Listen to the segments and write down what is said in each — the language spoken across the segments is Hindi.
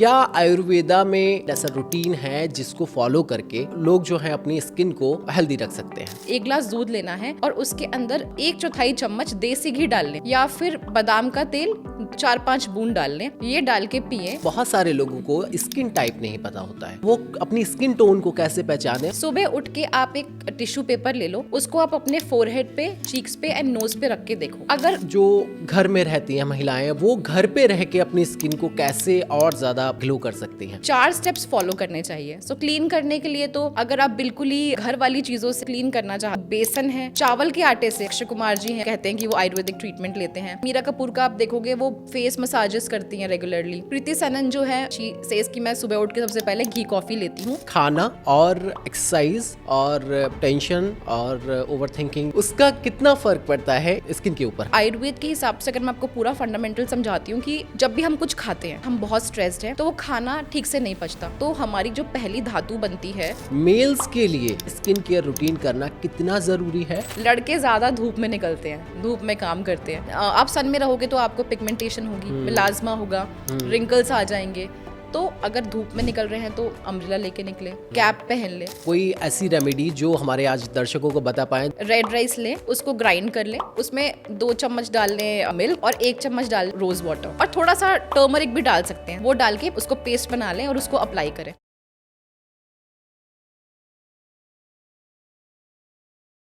क्या आयुर्वेदा में ऐसा रूटीन है जिसको फॉलो करके लोग जो है अपनी स्किन को हेल्दी रख सकते हैं? 1 ग्लास दूध लेना है और उसके अंदर 1/4 चम्मच देसी घी डाल लें या फिर बादाम का तेल 4-5 बूंद डाल लें। ये डाल के पिए। बहुत सारे लोगों को स्किन टाइप नहीं पता होता है, वो अपनी स्किन टोन को कैसे पहचाने? सुबह उठ के आप एक टिश्यू पेपर ले लो, उसको आप अपने फोरहेड पे, चीक्स पे एंड नोज पे रख के देखो। अगर जो घर में रहती हैं महिलाएं, वो घर पे रह के अपनी स्किन को कैसे और ज्यादा ग्लो कर सकती हैं? 4 स्टेप्स फॉलो करने चाहिए। सो क्लीन करने के लिए तो अगर आप बिल्कुल ही घर वाली चीजों से क्लीन करना चाहते, बेसन है, चावल के आटे से। अक्षय कुमार जी हैं, कहते हैं कि वो आयुर्वेदिक ट्रीटमेंट लेते हैं। मीरा कपूर का आप देखोगे वो फेस मसाजेस करती हैं रेगुलरली। प्रीति सनन जो है, शी सेज कि मैं सुबह उठ के सबसे पहले घी कॉफी लेती हूँ। खाना और एक्सरसाइज और टेंशन और ओवरथिंकिंग, उसका कितना फर्क पड़ता है स्किन के ऊपर? आयुर्वेद के हिसाब से अगर मैं आपको पूरा फंडामेंटल समझाती हूँ कि जब भी हम कुछ खाते हैं, हम बहुत स्ट्रेस्ड हैं, तो वो खाना ठीक से नहीं पचता, तो हमारी जो पहली धातु बनती है। मेल्स के लिए स्किन केयर रूटीन करना कितना जरूरी है? लड़के ज्यादा धूप में निकलते हैं, धूप में काम करते हैं। आप सन में रहोगे तो आपको पिगमेंटेशन होगी, मिलाज्मा होगा, रिंकल्स आ जाएंगे। तो अगर धूप में निकल रहे हैं तो अम्ब्रेला लेके निकले, कैप पहन ले। कोई ऐसी रेमेडी जो हमारे आज दर्शकों को बता पाए? रेड राइस लें, उसको ग्राइंड कर लें, उसमें 2 चम्मच डाल लें मिल्क और 1 चम्मच डाल रोज वाटर और थोड़ा सा टर्मरिक भी डाल सकते हैं। वो डाल के उसको पेस्ट बना लें और उसको अप्लाई करें।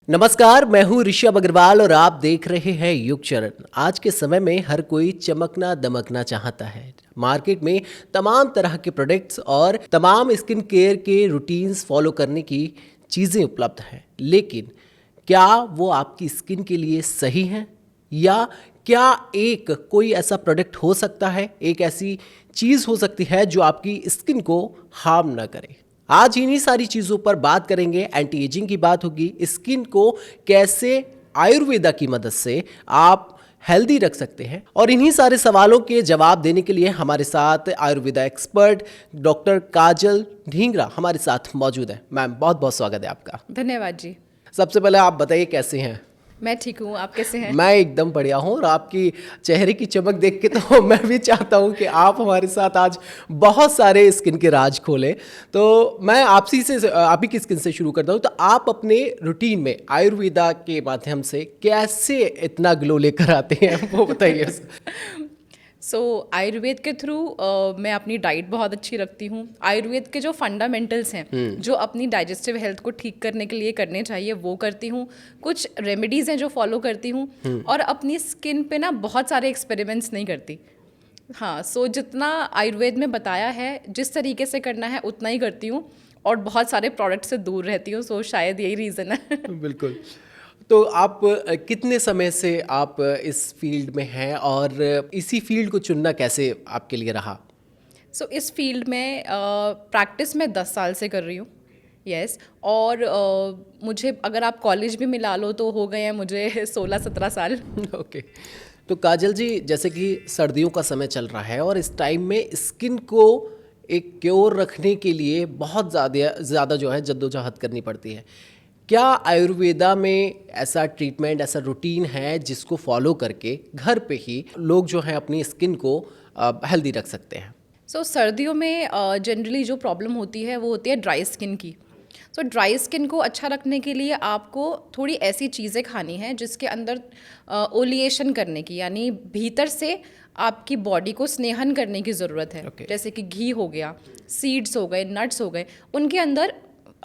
नमस्कार, मैं हूँ ऋषभ अग्रवाल और आप देख रहे हैं युग चरण। आज के समय में हर कोई चमकना दमकना चाहता है। मार्केट में तमाम तरह के प्रोडक्ट्स और तमाम स्किन केयर के रूटीन्स फॉलो करने की चीज़ें उपलब्ध हैं, लेकिन क्या वो आपकी स्किन के लिए सही हैं? या क्या एक कोई ऐसा प्रोडक्ट हो सकता है, एक ऐसी चीज़ हो सकती है जो आपकी स्किन को हार्म ना करे? आज इन्हीं सारी चीज़ों पर बात करेंगे। एंटी एजिंग की बात होगी, स्किन को कैसे आयुर्वेदा की मदद से आप हेल्दी रख सकते हैं, और इन्हीं सारे सवालों के जवाब देने के लिए हमारे साथ आयुर्वेदा एक्सपर्ट डॉक्टर काजल ढींगरा हमारे साथ मौजूद है। मैम, बहुत बहुत स्वागत है आपका। धन्यवाद जी। सबसे पहले आप बताइए कैसे हैं? मैं ठीक हूँ, आप कैसे हैं? मैं एकदम बढ़िया हूँ, और आपकी चेहरे की चमक देख के तो मैं भी चाहता हूँ कि आप हमारे साथ आज बहुत सारे स्किन के राज खोलें। तो मैं आप ही की स्किन से शुरू करता हूँ। तो आप अपने रूटीन में आयुर्वेदा के माध्यम से कैसे इतना ग्लो लेकर आते हैं, वो बताइए। आयुर्वेद के थ्रू मैं अपनी डाइट बहुत अच्छी रखती हूँ। आयुर्वेद के जो फंडामेंटल्स हैं, जो अपनी डाइजेस्टिव हेल्थ को ठीक करने के लिए करने चाहिए, वो करती हूँ। कुछ रेमेडीज़ हैं जो फॉलो करती हूँ, और अपनी स्किन पे ना बहुत सारे एक्सपेरिमेंट्स नहीं करती। हाँ, जितना आयुर्वेद में बताया है, जिस तरीके से करना है उतना ही करती हूँ, और बहुत सारे प्रोडक्ट से दूर रहती हूँ। शायद यही रीज़न है। बिल्कुल। तो आप कितने समय से आप इस फील्ड में हैं, और इसी फील्ड को चुनना कैसे आपके लिए रहा? इस फील्ड में प्रैक्टिस मैं 10 साल से कर रही हूँ। यस। और मुझे अगर आप कॉलेज भी मिला लो तो हो गए हैं मुझे 16-17 साल। ओके। तो काजल जी, जैसे कि सर्दियों का समय चल रहा है, और इस टाइम में स्किन को एक क्योर रखने के लिए बहुत ज़्यादा जो है जद्दोजहद करनी पड़ती है। क्या आयुर्वेदा में ऐसा ट्रीटमेंट, ऐसा रूटीन है जिसको फॉलो करके घर पे ही लोग जो है अपनी स्किन को हेल्दी रख सकते हैं? सर्दियों में जनरली जो प्रॉब्लम होती है वो होती है ड्राई स्किन की। ड्राई स्किन को अच्छा रखने के लिए आपको थोड़ी ऐसी चीज़ें खानी हैं जिसके अंदर ओलिएशन करने की, यानी भीतर से आपकी बॉडी को स्नेहन करने की ज़रूरत है। जैसे कि घी हो गया, सीड्स हो गए, नट्स हो गए, उनके अंदर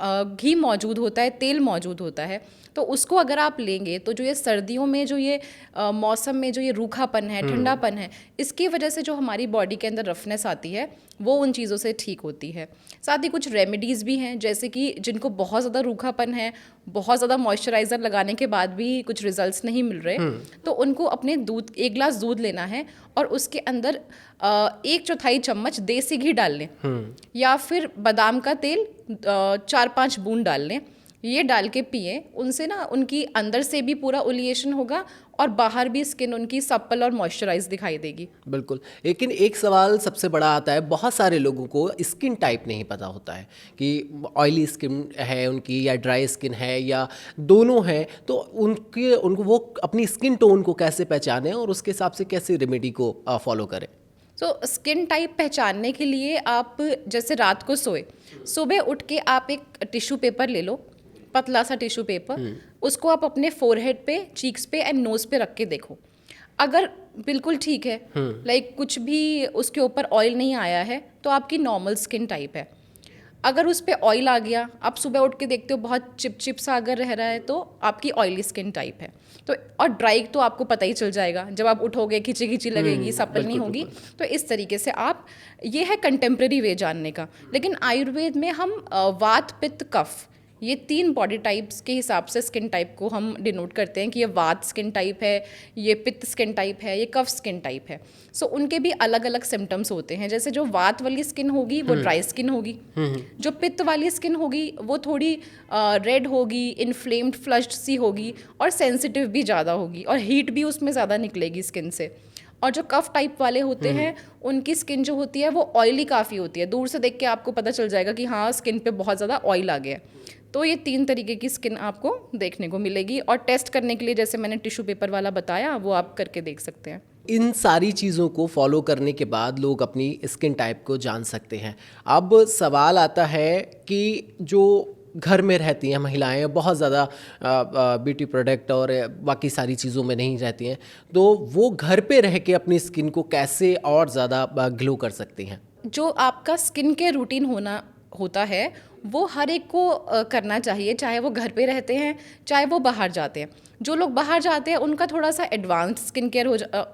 घी मौजूद होता है, तेल मौजूद होता है। तो उसको अगर आप लेंगे तो जो ये सर्दियों में जो ये मौसम में जो ये रूखापन है, ठंडापन है, इसकी वजह से जो हमारी बॉडी के अंदर रफनेस आती है, वो उन चीज़ों से ठीक होती है। साथ ही कुछ रेमेडीज़ भी हैं, जैसे कि जिनको बहुत ज़्यादा रूखापन है, बहुत ज़्यादा मॉइस्चराइज़र लगाने के बाद भी कुछ रिजल्ट्स नहीं मिल रहे, तो उनको अपने 1 ग्लास दूध लेना है और उसके अंदर 1/4 चम्मच देसी घी डाल लें या फिर बादाम का तेल 4-5 बूंद डाल लें। ये डाल के पिए। उनसे ना उनकी अंदर से भी पूरा ओलिएशन होगा और बाहर भी स्किन उनकी सप्पल और मॉइस्चराइज दिखाई देगी। बिल्कुल। लेकिन एक सवाल सबसे बड़ा आता है, बहुत सारे लोगों को स्किन टाइप नहीं पता होता है कि ऑयली स्किन है उनकी या ड्राई स्किन है या दोनों है। तो उनको वो अपनी स्किन टोन को कैसे पहचानें और उसके हिसाब से कैसे रेमेडी को फॉलो करें? सो स्किन टाइप पहचानने के लिए आप जैसे रात को सोए, सुबह उठ के आप एक टिश्यू पेपर ले लो, पतला सा टिश्यू पेपर, उसको आप अपने फोरहेड पे, चीक्स पे एंड नोज पे रख के देखो। अगर बिल्कुल ठीक है, लाइक कुछ भी उसके ऊपर ऑयल नहीं आया है, तो आपकी नॉर्मल स्किन टाइप है। अगर उस पर ऑयल आ गया, आप सुबह उठ के देखते हो बहुत चिपचिप सा अगर रह रहा है, तो आपकी ऑयली स्किन टाइप है। तो और ड्राई तो आपको पता ही चल जाएगा, जब आप उठोगे खिंची खिंची लगेगी, सप्पल नहीं होगी। तो इस तरीके से आप, ये है कंटेम्प्रेरी वे जानने का। लेकिन आयुर्वेद में हम वात पित्त कफ, ये 3 बॉडी टाइप्स के हिसाब से स्किन टाइप को हम डिनोट करते हैं कि ये वात स्किन टाइप है, ये पित्त स्किन टाइप है, ये कफ स्किन टाइप है। सो उनके भी अलग अलग सिम्टम्स होते हैं। जैसे जो वात वाली स्किन होगी वो ड्राई स्किन होगी, जो पित्त वाली स्किन होगी वो थोड़ी रेड होगी, इन्फ्लेम्ड फ्लश्ड सी होगी और सेंसिटिव भी ज़्यादा होगी और हीट भी उसमें ज़्यादा निकलेगी स्किन से। और जो कफ टाइप वाले होते हैं उनकी स्किन जो होती है वो ऑयली काफ़ी होती है, दूर से देख के आपको पता चल जाएगा कि हाँ स्किन पे बहुत ज़्यादा ऑयल आ गया है। तो ये 3 तरीके की स्किन आपको देखने को मिलेगी और टेस्ट करने के लिए जैसे मैंने टिश्यू पेपर वाला बताया वो आप करके देख सकते हैं। इन सारी चीज़ों को फॉलो करने के बाद लोग अपनी स्किन टाइप को जान सकते हैं। अब सवाल आता है कि जो घर में रहती हैं महिलाएं, बहुत ज़्यादा ब्यूटी प्रोडक्ट और बाकी सारी चीज़ों में नहीं रहती हैं, तो वो घर पे रह के अपनी स्किन को कैसे और ज़्यादा ग्लो कर सकती हैं? जो आपका स्किन केयर रूटीन होता है वो हर एक को करना चाहिए, चाहे वो घर पे रहते हैं चाहे वो बाहर जाते हैं। जो लोग बाहर जाते हैं उनका थोड़ा सा एडवांस स्किन केयर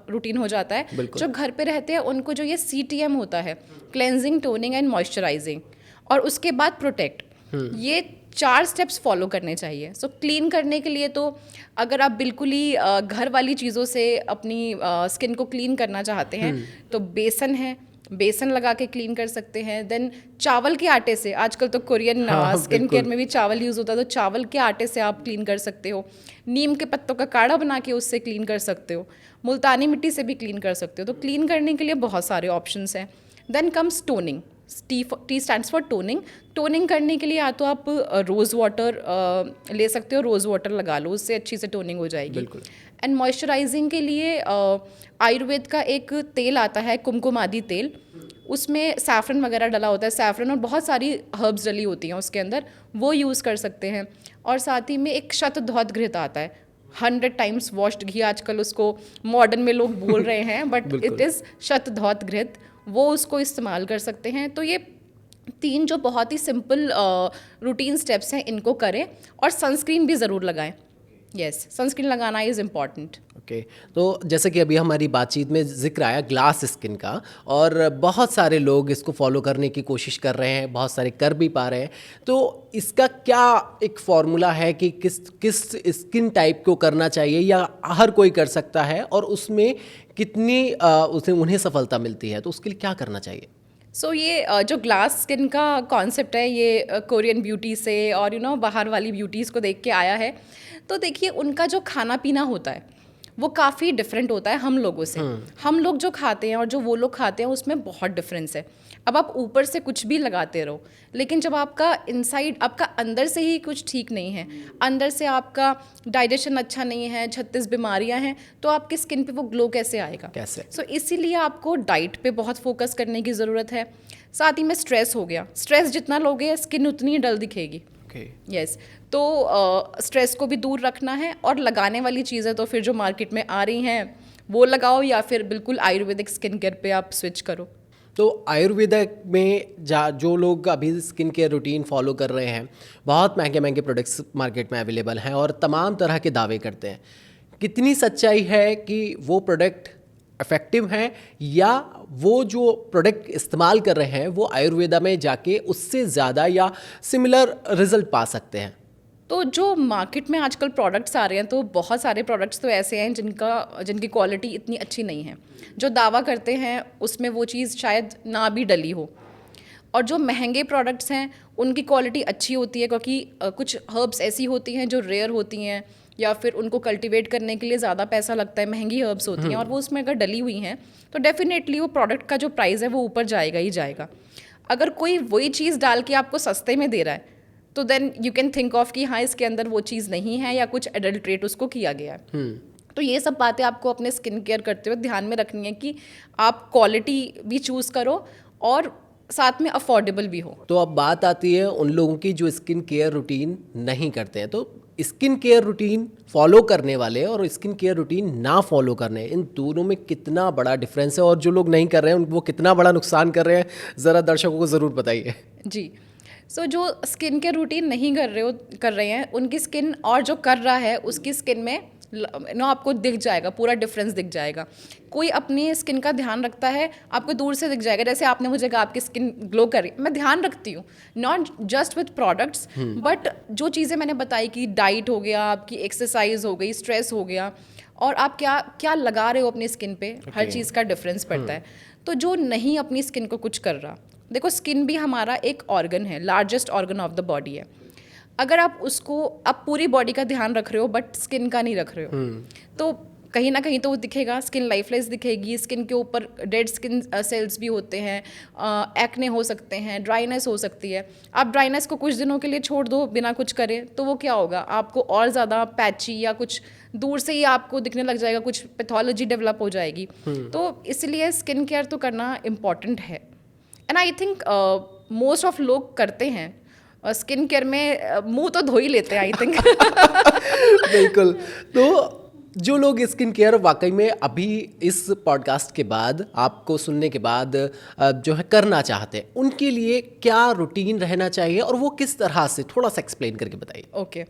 रूटीन हो जाता है। जो घर पे रहते हैं उनको जो ये CTM होता है, क्लेंजिंग, टोनिंग एंड मॉइस्चराइजिंग, और उसके बाद प्रोटेक्ट, ये 4 स्टेप्स फॉलो करने चाहिए। सो क्लीन करने के लिए तो अगर आप बिल्कुल ही घर वाली चीज़ों से अपनी स्किन को क्लीन करना चाहते हैं तो बेसन है, बेसन लगा के क्लीन कर सकते हैं। देन चावल के आटे से, आजकल तो कोरियन स्किन केयर में भी चावल यूज़ होता है, तो चावल के आटे से आप क्लीन कर सकते हो। नीम के पत्तों का काढ़ा बना के उससे क्लीन कर सकते हो। मुल्तानी मिट्टी से भी क्लीन कर सकते हो। तो क्लीन करने के लिए बहुत सारे ऑप्शंस हैं। Then comes toning, T stands for toning. Toning करने के लिए या तो आप रोज़ वाटर ले सकते हो, रोज़ वाटर लगा लो, उससे अच्छी से टोनिंग हो जाएगी। एंड मॉइस्चराइजिंग के लिए आयुर्वेद का एक तेल आता है, कुमकुमादी तेल, उसमें सैफरन वगैरह डला होता है, सैफरन और बहुत सारी हर्ब्स डली होती हैं उसके अंदर, वो यूज़ कर सकते हैं। और साथ ही में एक शतधौत घृत आता है, 100 टाइम्स वॉश्ड घी आजकल उसको मॉडर्न में लोग बोल रहे हैं, बट इट इज़ शतधौत घृत, वो उसको इस्तेमाल कर सकते हैं। तो ये 3 जो बहुत ही सिंपल रूटीन स्टेप्स हैं इनको करें, और सनस्क्रीन भी ज़रूर लगाएं। यस, सनस्क्रीन लगाना इज़ इम्पॉर्टेंट। ओके, तो जैसे कि अभी हमारी बातचीत में जिक्र आया ग्लास स्किन का, और बहुत सारे लोग इसको फॉलो करने की कोशिश कर रहे हैं, बहुत सारे कर भी पा रहे हैं, तो इसका क्या एक फॉर्मूला है कि किस स्किन टाइप को करना चाहिए, या हर कोई कर सकता है और उसमें कितनी उन्हें सफलता मिलती है, तो उसके लिए क्या करना चाहिए? सो ये जो ग्लास स्किन का कॉन्सेप्ट है ये कोरियन ब्यूटी से और बाहर वाली ब्यूटीज़ को देख के आया है। तो देखिए उनका जो खाना पीना होता है वो काफ़ी डिफरेंट होता है हम लोगों से। हम लोग जो खाते हैं और जो वो लोग खाते हैं उसमें बहुत डिफरेंस है। अब आप ऊपर से कुछ भी लगाते रहो, लेकिन जब आपका इनसाइड, आपका अंदर से ही कुछ ठीक नहीं है, अंदर से आपका डाइजेशन अच्छा नहीं है, 36 बीमारियां हैं, तो आपकी स्किन पे वो ग्लो कैसे आएगा? कैसे? सो इसीलिए आपको डाइट पे बहुत फोकस करने की ज़रूरत है। साथ ही में स्ट्रेस हो गया, स्ट्रेस जितना लोगे स्किन उतनी डल दिखेगी। यस, तो स्ट्रेस को भी दूर रखना है, और लगाने वाली चीज़ें तो फिर जो मार्केट में आ रही हैं वो लगाओ, या फिर बिल्कुल आयुर्वेदिक स्किन केयर पे आप स्विच करो। तो आयुर्वेदिक में जो लोग अभी स्किन केयर रूटीन फॉलो कर रहे हैं, बहुत महंगे महंगे प्रोडक्ट्स मार्केट में अवेलेबल हैं और तमाम तरह के दावे करते हैं, कितनी सच्चाई है कि वो प्रोडक्ट इफ़ेक्टिव हैं, या वो जो प्रोडक्ट इस्तेमाल कर रहे हैं वो आयुर्वेदा में जाके उससे ज़्यादा या सिमिलर रिजल्ट पा सकते हैं? तो जो मार्केट में आजकल प्रोडक्ट्स आ रहे हैं, तो बहुत सारे प्रोडक्ट्स तो ऐसे हैं जिनकी क्वालिटी इतनी अच्छी नहीं है। जो दावा करते हैं उसमें वो चीज़ शायद ना भी डली हो, और जो महंगे प्रोडक्ट्स हैं उनकी क्वालिटी अच्छी होती है, क्योंकि कुछ हर्ब्स ऐसी होती हैं जो रेयर होती हैं, या फिर उनको कल्टीवेट करने के लिए ज़्यादा पैसा लगता है, महंगी हर्ब्स होती हैं, और वो उसमें अगर डली हुई हैं तो डेफिनेटली वो प्रोडक्ट का जो प्राइस है वो ऊपर जाएगा ही जाएगा। अगर कोई वही चीज़ डाल के आपको सस्ते में दे रहा है तो then you can think of कि हाँ इसके अंदर वो चीज़ नहीं है, या कुछ एडल्ट्रेट उसको किया गया है। तो ये सब बातें आपको अपने स्किन केयर करते हुए ध्यान में रखनी है कि आप क्वालिटी भी चूज़ करो और साथ में अफोर्डेबल भी हो। तो अब बात आती है उन लोगों की जो स्किन केयर रूटीन नहीं करते हैं, तो स्किन केयर रूटीन फॉलो करने वाले और स्किन केयर रूटीन ना फॉलो करने, इन दोनों में कितना बड़ा डिफरेंस है, और जो लोग नहीं कर रहे हैं वो कितना बड़ा नुकसान कर रहे हैं, ज़रा दर्शकों को ज़रूर बताइए। जी, सो जो स्किन केयर रूटीन नहीं कर रहे हैं उनकी स्किन और जो कर रहा है उसकी स्किन में आपको दिख जाएगा, पूरा डिफरेंस दिख जाएगा। कोई अपनी स्किन का ध्यान रखता है, आपको दूर से दिख जाएगा। जैसे आपने मुझे कहा आपकी स्किन ग्लो कर रही है, मैं ध्यान रखती हूँ, not just with products but जो चीज़ें मैंने बताई कि डाइट हो गया, आपकी एक्सरसाइज हो गई, स्ट्रेस हो गया, और आप क्या क्या लगा रहे हो अपनी स्किन पे, हर चीज़ का डिफरेंस पड़ता है। तो जो नहीं अपनी स्किन को कुछ कर रहा, देखो स्किन भी हमारा एक ऑर्गन है, largest organ of the body है। अगर आप उसको, आप पूरी बॉडी का ध्यान रख रहे हो बट स्किन का नहीं रख रहे हो, तो कहीं ना कहीं तो वो दिखेगा, स्किन लाइफलेस दिखेगी, स्किन के ऊपर डेड स्किन सेल्स भी होते हैं, एक्ने हो सकते हैं, ड्राइनेस हो सकती है। आप ड्राइनेस को कुछ दिनों के लिए छोड़ दो बिना कुछ करे तो वो क्या होगा, आपको और ज़्यादा पैची या कुछ दूर से ही आपको दिखने लग जाएगा, कुछ पैथोलॉजी डेवलप हो जाएगी। तो इसलिए स्किन केयर तो करना इम्पॉर्टेंट है, and I think most of लोग करते हैं। स्किन केयर में मुंह तो धो ही लेते हैं आई थिंक। बिल्कुल। तो जो लोग स्किन केयर वाकई में अभी इस पॉडकास्ट के बाद, आपको सुनने के बाद जो है करना चाहते हैं, उनके लिए क्या रूटीन रहना चाहिए और वो किस तरह से, थोड़ा सा एक्सप्लेन करके बताइए। ओके,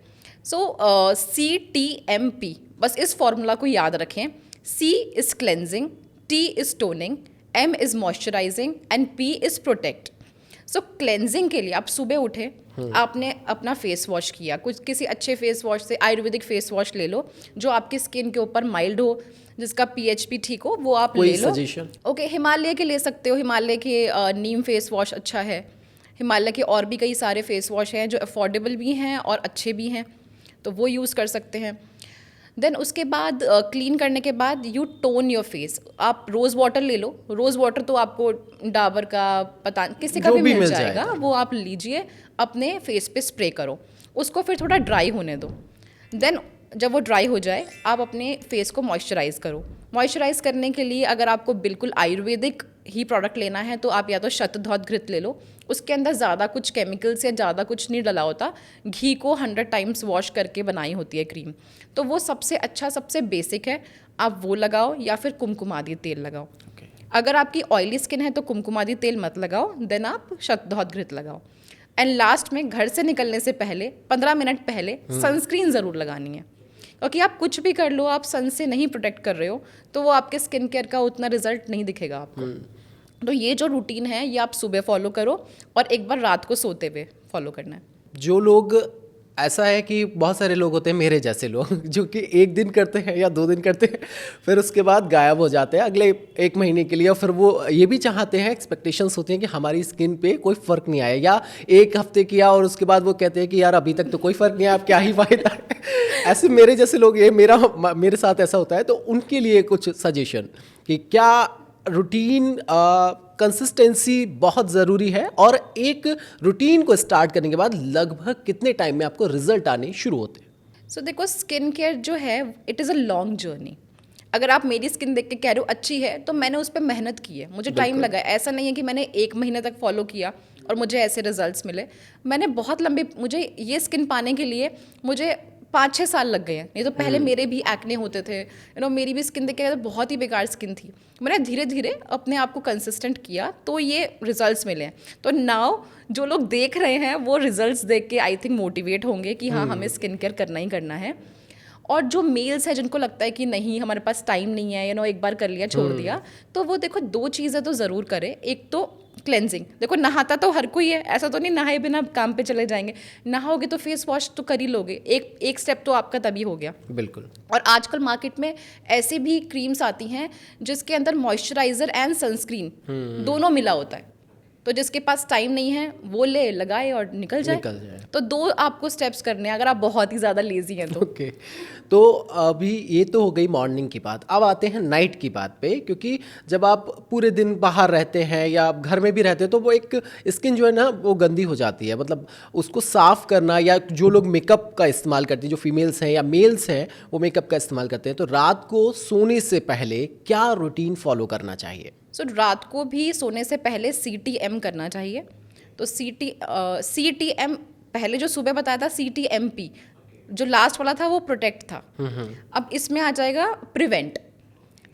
सो CTMP, बस इस फॉर्मूला को याद रखें। C is cleansing, T is toning, M is moisturising and P is protect. So cleansing के लिए आप सुबह उठे, आपने अपना फेस वॉश किया, कुछ किसी अच्छे फेस वॉश से, आयुर्वेदिक फेस वॉश ले लो जो आपकी स्किन के ऊपर माइल्ड हो, जिसका pH भी ठीक हो, वो आप ले लो। सजेशन? ओके, हिमालय के ले सकते हो, हिमालय के नीम फेस वॉश अच्छा है। हिमालय के और भी कई सारे फेस वॉश हैं जो अफोर्डेबल भी हैं और अच्छे भी हैं, तो वो यूज़ कर सकते हैं। देन उसके बाद क्लीन करने के बाद यू टोन योर फेस। आप रोज़ वाटर ले लो, रोज़ वाटर तो आपको डाबर का, पता किसी का भी मिल जाएगा, वो आप लीजिए, अपने फेस पे स्प्रे करो, उसको फिर थोड़ा ड्राई होने दो। देन जब वो ड्राई हो जाए आप अपने फेस को मॉइस्चराइज़ करो। मॉइस्चराइज़ करने के लिए अगर आपको बिल्कुल आयुर्वेदिक ही प्रोडक्ट लेना है तो आप या तो शतधौत घृत ले लो, उसके अंदर ज़्यादा कुछ केमिकल्स या ज़्यादा कुछ नहीं डला होता, घी को 100 टाइम्स वॉश करके बनाई होती है क्रीम, तो वो सबसे अच्छा, सबसे बेसिक है, आप वो लगाओ, या फिर कुमकुमादी तेल लगाओ। अगर आपकी ऑयली स्किन है तो कुमकुमादी तेल मत लगाओ, देन आप शतधौत घृत लगाओ। एंड लास्ट में घर से निकलने से पहले 15 मिनट पहले सनस्क्रीन ज़रूर लगानी है, क्योंकि आप कुछ भी कर लो, आप सन से नहीं प्रोटेक्ट कर रहे हो तो वो आपके स्किन केयर का उतना रिजल्ट नहीं दिखेगा आपको। तो ये जो रूटीन है ये आप सुबह फॉलो करो और एक बार रात को सोते हुए फॉलो करना है। जो लोग, ऐसा है कि बहुत सारे लोग होते हैं मेरे जैसे लोग जो कि 1 दिन करते हैं या 2 दिन करते हैं, फिर उसके बाद गायब हो जाते हैं अगले 1 महीने के लिए, और फिर वो ये भी चाहते हैं, एक्सपेक्टेशंस होती हैं कि हमारी स्किन पे कोई फ़र्क नहीं आया, या 1 हफ्ते किया और उसके बाद वो कहते हैं कि यार अभी तक तो कोई फ़र्क नहीं आया, अब क्या ही फ़ायदा है। ऐसे मेरे जैसे लोग, ये मेरे साथ ऐसा होता है, तो उनके लिए कुछ सजेशन कि क्या रूटीन, कंसिस्टेंसी बहुत ज़रूरी है, और एक रूटीन को स्टार्ट करने के बाद लगभग कितने टाइम में आपको रिजल्ट आने शुरू होते हैं? सो देखो, स्किन केयर जो है it is a long journey. अगर आप मेरी स्किन देख के कह रहे हो अच्छी है, तो मैंने उस पर मेहनत की है, मुझे टाइम लगा है। ऐसा नहीं है कि मैंने 1 महीने तक फॉलो किया और मुझे ऐसे रिजल्ट्स मिले। मैंने बहुत लंबे, मुझे ये स्किन पाने के लिए मुझे 5-6 साल लग गए हैं। नहीं तो पहले मेरे भी एक्ने होते थे, मेरी भी स्किन देख के बहुत ही बेकार स्किन थी। मैंने धीरे धीरे अपने आप को कंसिस्टेंट किया तो ये रिजल्ट्स मिले हैं। तो नाउ जो लोग देख रहे हैं वो रिजल्ट्स देख के आई थिंक मोटिवेट होंगे कि हाँ हमें स्किन केयर करना ही करना है। और जो मेल्स है जिनको लगता है कि नहीं हमारे पास टाइम नहीं है, एक बार कर लिया छोड़ दिया, तो वो देखो 2 चीज़ें तो ज़रूर करें। एक तो क्लेंजिंग, देखो नहाता तो हर कोई है, ऐसा तो नहीं नहाए बिना काम पे चले जाएंगे, नहाओगे तो फेस वॉश तो कर ही लोगे, एक स्टेप तो आपका तभी हो गया। बिल्कुल। और आजकल मार्केट में ऐसे भी क्रीम्स आती हैं जिसके अंदर मॉइस्चराइजर एंड सनस्क्रीन दोनों मिला होता है। तो जिसके पास टाइम नहीं है वो ले लगाए और निकल जाए। तो 2 आपको स्टेप्स करने हैं अगर आप बहुत ही ज़्यादा लेजी हैं तो। ओके तो अभी ये तो हो गई मॉर्निंग की बात, अब आते हैं नाइट की बात पे, क्योंकि जब आप पूरे दिन बाहर रहते हैं या आप घर में भी रहते हैं तो वो एक स्किन जो है ना वो गंदी हो जाती है, मतलब उसको साफ़ करना, या जो लोग मेकअप का इस्तेमाल करते हैं, जो फीमेल्स हैं या मेल्स हैं वो मेकअप का इस्तेमाल करते हैं, तो रात को सोने से पहले क्या रूटीन फॉलो करना चाहिए? सो रात को भी सोने से पहले CTM करना चाहिए। तो CTM पहले जो सुबह बताया था CTMP, जो लास्ट वाला था वो प्रोटेक्ट था। अब इसमें आ जाएगा प्रिवेंट,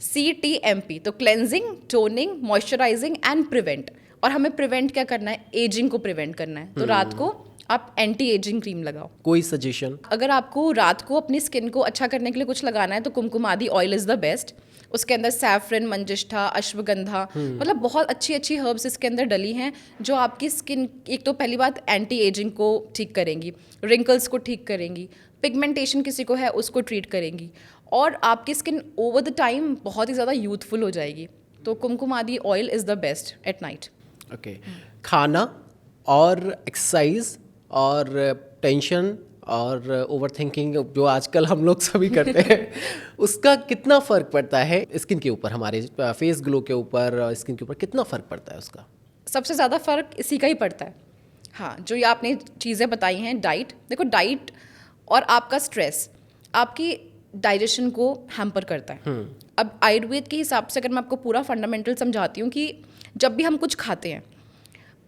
CTMP। तो cleansing, toning, moisturising and prevent. और हमें प्रिवेंट क्या करना है, एजिंग को प्रिवेंट करना है। तो रात को आप एंटी एजिंग क्रीम लगाओ। कोई सजेशन? अगर आपको रात को अपनी स्किन को अच्छा करने के लिए कुछ लगाना है तो Kumkumadi oil is the best. उसके अंदर सैफरन, मंजिष्ठा, अश्वगंधा, मतलब बहुत अच्छी अच्छी हर्ब्स इसके अंदर डली हैं जो आपकी स्किन, एक तो पहली बात एंटी एजिंग को ठीक करेंगी, रिंकल्स को ठीक करेंगी, पिगमेंटेशन किसी को है उसको ट्रीट करेंगी, और आपकी स्किन ओवर द टाइम बहुत ही ज़्यादा यूथफुल हो जाएगी। तो Kumkumadi oil is the best at night. Okay खाना और एक्सरसाइज और टेंशन और ओवर थिंकिंग जो आजकल हम लोग सभी करते हैं उसका कितना फ़र्क पड़ता है स्किन के ऊपर, हमारे फेस ग्लो के ऊपर, स्किन के ऊपर कितना फ़र्क पड़ता है उसका? सबसे ज़्यादा फ़र्क इसी का ही पड़ता है। हाँ, जो ये आपने चीज़ें बताई हैं, डाइट, देखो डाइट और आपका स्ट्रेस आपकी डाइजेशन को हैम्पर करता है। अब आयुर्वेद के हिसाब से अगर मैं आपको पूरा फंडामेंटल समझाती हूँ कि जब भी हम कुछ खाते हैं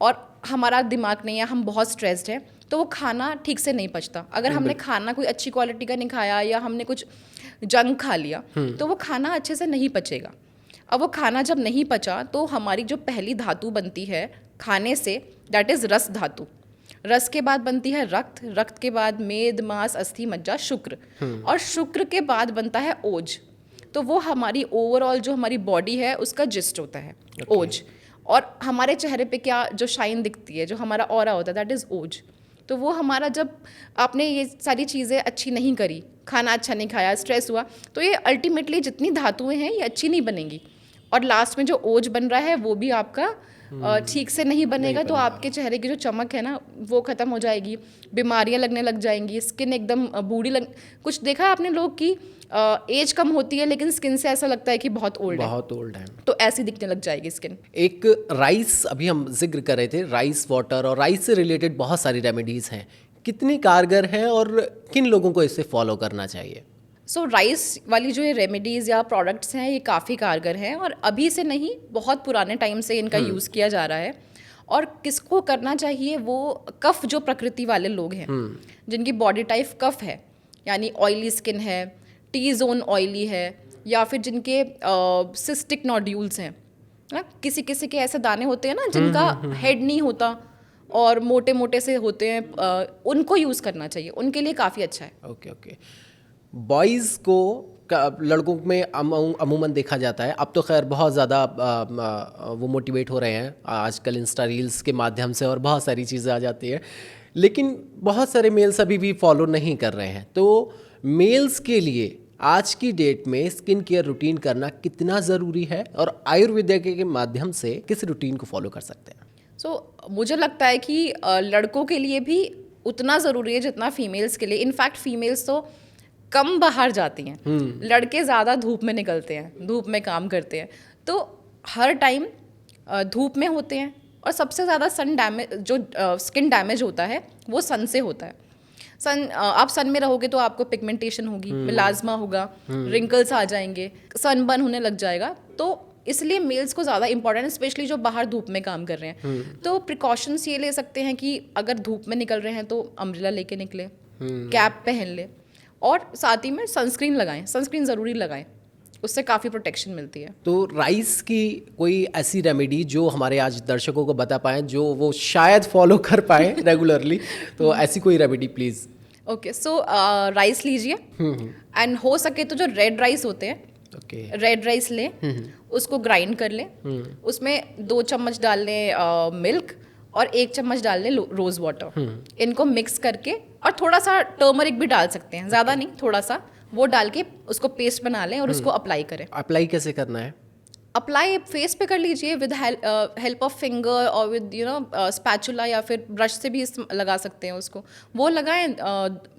और हमारा दिमाग नहीं है, हम बहुत स्ट्रेस्ड हैं, तो वो खाना ठीक से नहीं पचता। अगर हमने खाना कोई अच्छी क्वालिटी का नहीं खाया या हमने कुछ जंक खा लिया तो वो खाना अच्छे से नहीं पचेगा। अब वो खाना जब नहीं पचा तो हमारी जो पहली धातु बनती है खाने से, दैट इज़ रस धातु। रस के बाद बनती है रक्त, रक्त के बाद मेद, मांस, अस्थि, मज्जा, शुक्र, और शुक्र के बाद बनता है ओज। तो वो हमारी ओवरऑल जो हमारी बॉडी है उसका जिस्ट होता है, ओज। और हमारे चेहरे पे क्या जो शाइन दिखती है, जो हमारा ऑरा होता है, दैट इज़ ओज। तो वो हमारा, जब आपने ये सारी चीज़ें अच्छी नहीं करी, खाना अच्छा नहीं खाया, स्ट्रेस हुआ, तो ये अल्टीमेटली जितनी धातुएं हैं ये अच्छी नहीं बनेंगी, और लास्ट में जो ओज बन रहा है वो भी आपका ठीक से नहीं बनेगा। तो आपके चेहरे की जो चमक है ना वो ख़त्म हो जाएगी, बीमारियां लगने लग जाएंगी, स्किन एकदम बूढ़ी लग, कुछ देखा है आपने लोग की एज कम होती है लेकिन स्किन से ऐसा लगता है कि बहुत ओल्ड है, तो ऐसी दिखने लग जाएगी स्किन। एक राइस, अभी हम जिक्र कर रहे थे राइस वाटर, और राइस से रिलेटेड बहुत सारी रेमेडीज़ हैं, कितनी कारगर हैं और किन लोगों को इसे फॉलो करना चाहिए? सो राइस वाली जो ये रेमेडीज़ या प्रोडक्ट्स हैं ये काफ़ी कारगर हैं, और अभी से नहीं बहुत पुराने टाइम से इनका यूज़ किया जा रहा है। और किसको करना चाहिए, वो कफ जो प्रकृति वाले लोग हैं, जिनकी बॉडी टाइप कफ है, यानी ऑयली स्किन है, टी जोन ऑयली है, या फिर जिनके सिस्टिक नोड्यूल्स हैं। किसी किसी के ऐसे दाने होते हैं ना जिनका हेड नहीं होता और मोटे मोटे से होते हैं, उनको यूज़ करना चाहिए, उनके लिए काफ़ी अच्छा है। ओके बॉयज़ को लड़कों में अमूमन देखा जाता है, अब तो खैर बहुत ज़्यादा वो मोटिवेट हो रहे हैं आजकल इंस्टा रील्स के माध्यम से, और बहुत सारी चीज़ें आ जाती है, लेकिन बहुत सारे मेल्स अभी भी फॉलो नहीं कर रहे हैं। तो मेल्स के लिए आज की डेट में स्किन केयर रूटीन करना कितना ज़रूरी है, और आयुर्वेद के माध्यम से किस रूटीन को फॉलो कर सकते हैं? मुझे लगता है कि लड़कों के लिए भी उतना ज़रूरी है जितना फीमेल्स के लिए। इनफैक्ट फीमेल्स तो कम बाहर जाती हैं, लड़के ज़्यादा धूप में निकलते हैं, धूप में काम करते हैं, तो हर टाइम धूप में होते हैं, और सबसे ज़्यादा सन डैमेज, जो स्किन डैमेज होता है वो सन से होता है। आप सन में रहोगे तो आपको पिगमेंटेशन होगी, मिलाज्मा होगा, रिंकल्स आ जाएंगे, सनबर्न होने लग जाएगा। तो इसलिए मेल्स को ज़्यादा इंपॉर्टेंट है, स्पेशली जो बाहर धूप में काम कर रहे हैं। तो प्रिकॉशंस ये ले सकते हैं कि अगर धूप में निकल रहे हैं तो अम्ब्रेला लेके निकले, कैप पहन ले, और साथ ही में सनस्क्रीन लगाएं, सनस्क्रीन ज़रूरी लगाएं, उससे काफ़ी प्रोटेक्शन मिलती है। तो राइस की कोई ऐसी रेमेडी जो हमारे आज दर्शकों को बता पाएँ, जो वो शायद फॉलो कर पाएँ रेगुलरली, तो ऐसी कोई remedy please. Okay, so rice लीजिए, एंड हो सके तो जो रेड राइस होते हैं, रेड राइस लें, उसको ग्राइंड कर लें, उसमें 2 चम्मच डाल लें मिल्क और 1 चम्मच डाल लें रोज़ वाटर, इनको मिक्स करके, और थोड़ा सा टर्मरिक भी डाल सकते हैं, ज़्यादा नहीं, थोड़ा सा वो डाल के उसको पेस्ट बना लें और उसको अप्लाई करें। अप्लाई कैसे करना है? अप्लाई फेस पे कर लीजिए विद हेल्प ऑफ फिंगर और विद स्पैचुला, या फिर ब्रश से भी लगा सकते हैं उसको। वो लगाएं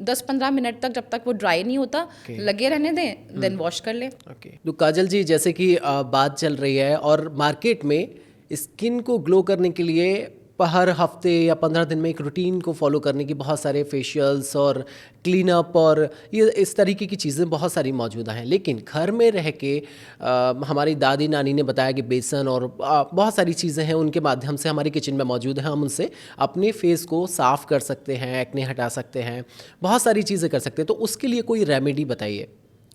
10-15 मिनट तक, जब तक वो ड्राई नहीं होता लगे रहने दें, देन वॉश कर लें। ओके, तो काजल जी, जैसे कि बात चल रही है और मार्केट में स्किन को ग्लो करने के लिए हर हफ्ते या 15 दिन में एक रूटीन को फॉलो करने की बहुत सारे फेशियल्स और क्लीन अप और ये इस तरीके की चीज़ें बहुत सारी मौजूद हैं, लेकिन घर में रह के हमारी दादी नानी ने बताया कि बेसन और बहुत सारी चीज़ें हैं उनके माध्यम से हमारी किचन में मौजूद हैं, हम उनसे अपने फेस को साफ़ कर सकते हैं, एक्ने हटा सकते हैं, बहुत सारी चीज़ें कर सकते हैं। तो उसके लिए कोई रेमेडी बताइए।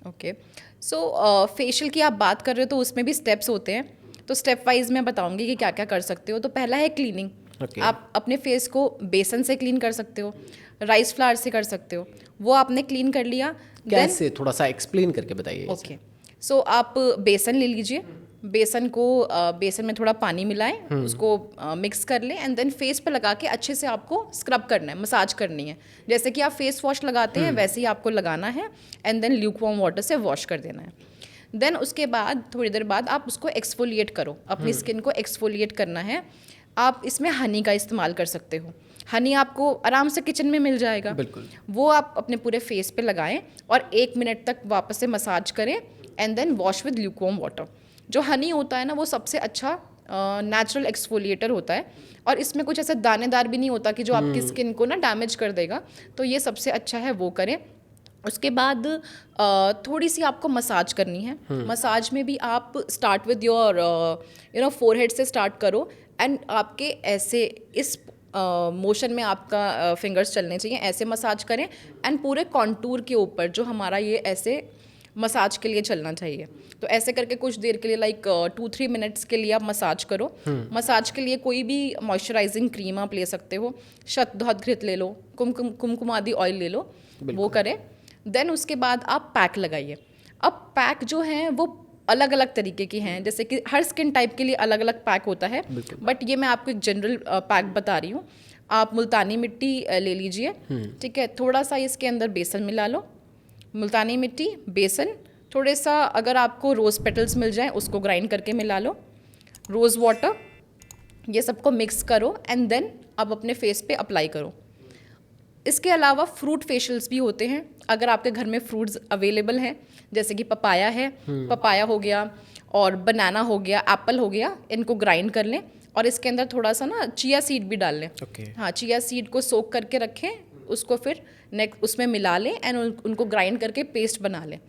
ओके, सो फेशियल की आप बात कर रहे हो तो उसमें भी स्टेप्स होते हैं, तो स्टेप वाइज मैं बताऊंगी कि क्या क्या कर सकते हो। तो पहला है क्लीनिंग। Okay. आप अपने फेस को बेसन से क्लीन कर सकते हो, राइस फ्लावर से कर सकते हो। वो आपने क्लीन कर लिया, कैसे, थोड़ा सा एक्सप्लेन करके बताइए। ओके, सो आप बेसन ले लीजिए, बेसन में थोड़ा पानी मिलाएं, उसको मिक्स कर लें एंड देन फेस पे लगा के अच्छे से आपको स्क्रब करना है, मसाज करनी है। जैसे कि आप फेस वॉश लगाते हैं वैसे ही आपको लगाना है एंड देन ल्यूकवार्म वाटर से वॉश कर देना है। देन उसके बाद थोड़ी देर बाद आप उसको एक्सफोलिएट करो, अपनी स्किन को एक्सफोलिएट करना है। आप इसमें हनी का इस्तेमाल कर सकते हो। हनी आपको आराम से किचन में मिल जाएगा, बिल्कुल। वो आप अपने पूरे फेस पे लगाएं और 1 मिनट तक वापस से मसाज करें and then wash with lukewarm water. जो हनी होता है ना, वो सबसे अच्छा नेचुरल एक्सफोलिएटर होता है और इसमें कुछ ऐसा दानेदार भी नहीं होता कि जो आपकी स्किन को ना डैमेज कर देगा, तो ये सबसे अच्छा है, वो करें। उसके बाद थोड़ी सी आपको मसाज करनी है। मसाज में भी आप स्टार्ट विद योर फोरहेड से स्टार्ट करो एंड आपके ऐसे इस मोशन में आपका फिंगर्स चलने चाहिए, ऐसे मसाज करें एंड पूरे कॉन्टूर के ऊपर जो हमारा ये ऐसे मसाज के लिए चलना चाहिए। तो ऐसे करके कुछ देर के लिए लाइक 2-3 मिनट्स के लिए आप मसाज करो। मसाज के लिए कोई भी मॉइस्चराइजिंग क्रीम आप ले सकते हो, शतघृत घृत ले लो, कुमकुमादि ऑयल ले लो, वो करें। देन उसके बाद आप पैक लगाइए। अब पैक जो हैं वो अलग अलग तरीके की हैं, जैसे कि हर स्किन टाइप के लिए अलग अलग पैक होता है, बट ये मैं आपको एक जनरल पैक बता रही हूँ। आप मुल्तानी मिट्टी ले लीजिए, ठीक है, थोड़ा सा इसके अंदर बेसन मिला लो, मुल्तानी मिट्टी, बेसन, थोड़े सा अगर आपको रोज़ पेटल्स मिल जाए उसको ग्राइंड करके मिला लो, रोज़ वाटर, ये सबको मिक्स करो एंड देन अब अपने फेस पे अप्लाई करो। इसके अलावा फ्रूट फेशियल्स भी होते हैं, अगर आपके घर में फ्रूट्स अवेलेबल हैं, जैसे कि पपाया है, पपाया हो गया और बनाना हो गया, एप्पल हो गया, इनको ग्राइंड कर लें और इसके अंदर थोड़ा सा ना चिया सीड भी डाल लें। हाँ, चिया सीड को सोक करके रखें, उसको फिर उसमें मिला लें एंड उनको ग्राइंड करके पेस्ट बना लें,